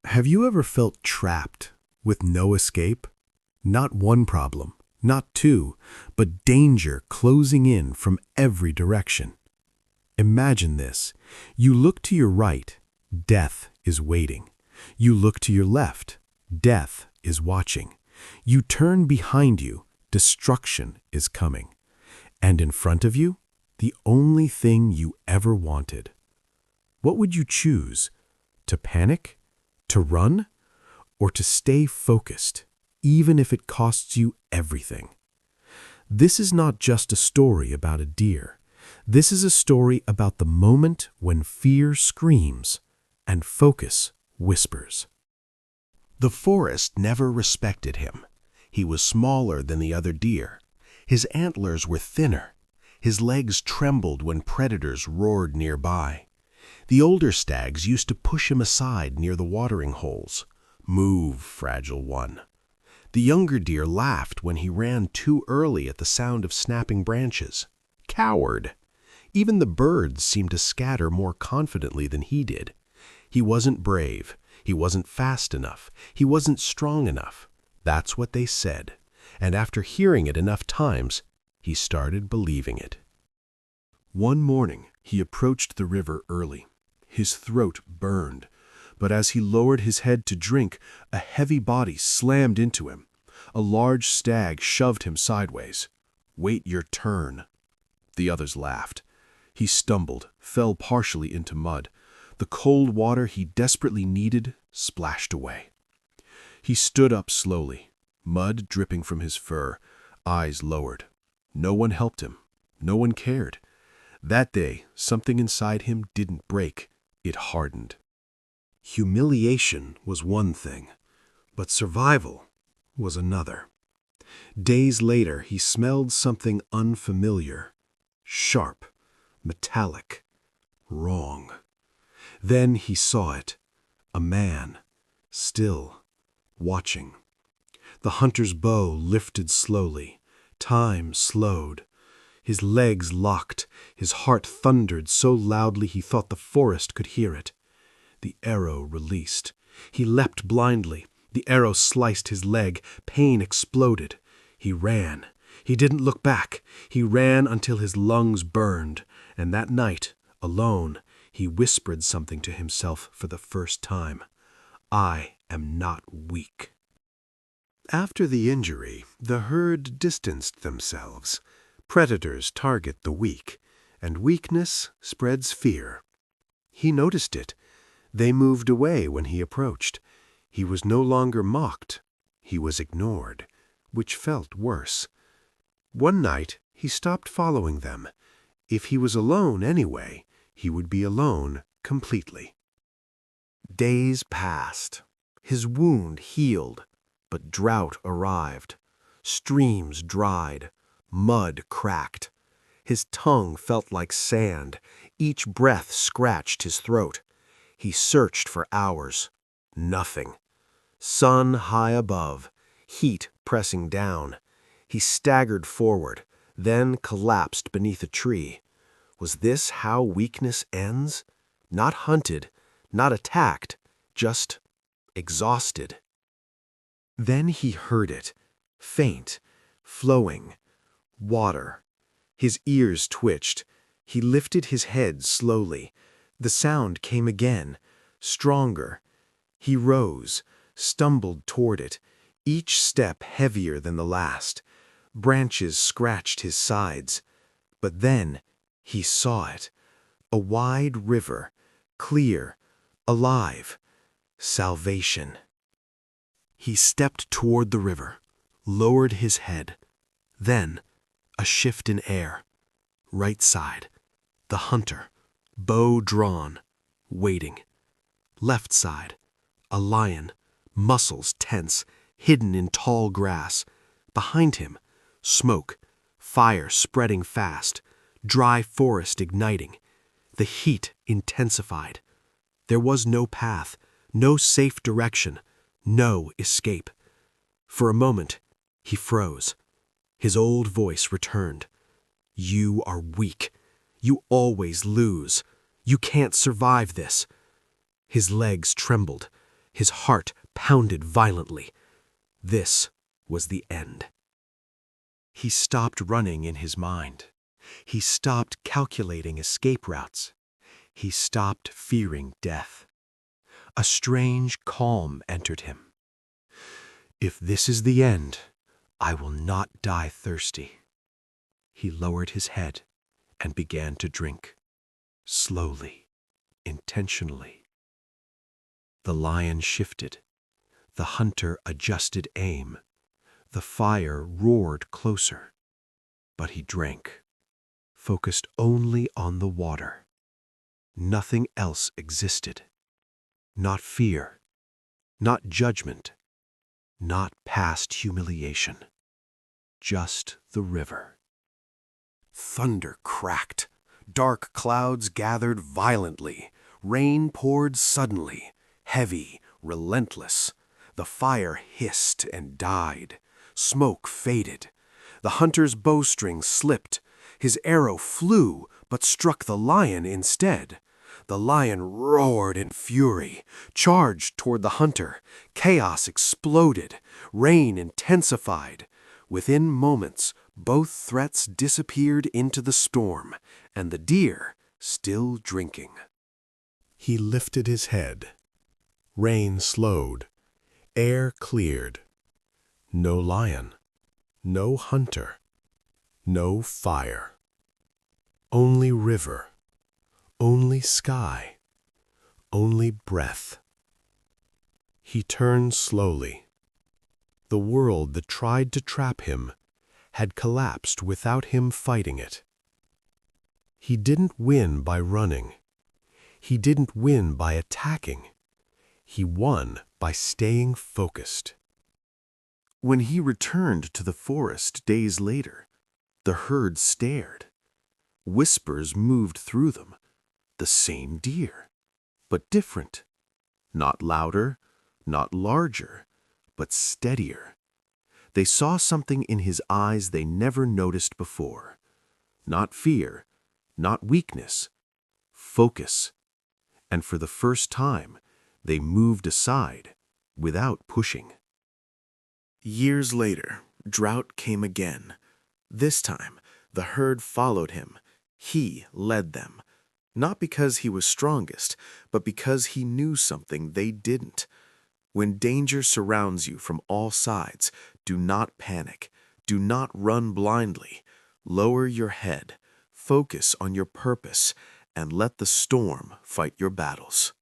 Have you ever felt trapped with no escape? Not one problem, not two, but danger closing in from every direction. Imagine this. You look to your right, death is waiting. You look to your left, death is watching. You turn behind you, destruction is coming. And in front of you, the only thing you ever wanted. What would you choose? To panic? To run? Or to stay focused, even if it costs you everything? This is not just a story about a deer. This is a story about the moment when fear screams and focus whispers. The forest never respected him. He was smaller than the other deer. His antlers were thinner. His legs trembled when predators roared nearby. The older stags used to push him aside near the watering holes. "Move, fragile one." The younger deer laughed when he ran too early at the sound of snapping branches. Coward! Even the birds seemed to scatter more confidently than he did. He wasn't brave. He wasn't fast enough. He wasn't strong enough. That's what they said. And after hearing it enough times, he started believing it. One morning, he approached the river early. His throat burned, but as he lowered his head to drink, a heavy body slammed into him. A large stag shoved him sideways. "Wait your turn." The others laughed. He stumbled, fell partially into mud. The cold water he desperately needed splashed away. He stood up slowly, mud dripping from his fur, eyes lowered. No one helped him. No one cared. That day, something inside him didn't break. It hardened. Humiliation was one thing, but survival was another. Days later, he smelled something unfamiliar, sharp, metallic, wrong. Then he saw it, a man, still, watching. The hunter's bow lifted slowly. Time slowed. His legs locked. His heart thundered so loudly he thought the forest could hear it. The arrow released. He leapt blindly. The arrow sliced his leg. Pain exploded. He ran. He didn't look back. He ran until his lungs burned. And that night, alone, he whispered something to himself for the first time. "I am not weak." After the injury, the herd distanced themselves. Predators target the weak, and weakness spreads fear. He noticed it. They moved away when he approached. He was no longer mocked. He was ignored, which felt worse. One night, he stopped following them. If he was alone anyway, he would be alone completely. Days passed. His wound healed, but drought arrived. Streams dried. Mud cracked. His tongue felt like sand. Each breath scratched his throat. He searched for hours. Nothing. Sun high above. Heat pressing down. He staggered forward, then collapsed beneath a tree. Was this how weakness ends? Not hunted, not attacked, just exhausted. Then he heard it, faint, flowing. Water. His ears twitched. He lifted his head slowly. The sound came again, stronger. He rose, stumbled toward it, each step heavier than the last. Branches scratched his sides. But then he saw it. A wide river, clear, alive. Salvation. He stepped toward the river, lowered his head. Then, a shift in air. Right side. The hunter, bow drawn, waiting. Left side. A lion, muscles tense, hidden in tall grass. Behind him, smoke, fire spreading fast, dry forest igniting. The heat intensified. There was no path, no safe direction, no escape. For a moment, he froze. His old voice returned. "You are weak. You always lose. You can't survive this." His legs trembled. His heart pounded violently. This was the end. He stopped running in his mind. He stopped calculating escape routes. He stopped fearing death. A strange calm entered him. If this is the end, I will not die thirsty. He lowered his head and began to drink, slowly, intentionally. The lion shifted. The hunter adjusted aim. The fire roared closer. But he drank, focused only on the water. Nothing else existed. Not fear, not judgment, not past humiliation. Just the river. Thunder cracked. Dark clouds gathered violently. Rain poured suddenly, heavy, relentless. The fire hissed and died. Smoke faded. The hunter's bowstring slipped. His arrow flew, but struck the lion instead. The lion roared in fury, charged toward the hunter. Chaos exploded. Rain intensified. Within moments, both threats disappeared into the storm, and the deer still drinking. He lifted his head. Rain slowed. Air cleared. No lion. No hunter. No fire. Only river. Only sky. Only breath. He turned slowly. The world that tried to trap him had collapsed without him fighting it. He didn't win by running. He didn't win by attacking. He won by staying focused. When he returned to the forest days later, the herd stared. Whispers moved through them. The same deer, but different. Not louder, not larger, but steadier. They saw something in his eyes they never noticed before. Not fear, not weakness, focus. And for the first time, they moved aside without pushing. Years later, drought came again. This time, the herd followed him. He led them. Not because he was strongest, but because he knew something they didn't. When danger surrounds you from all sides, do not panic. Do not run blindly. Lower your head, focus on your purpose, and let the storm fight your battles.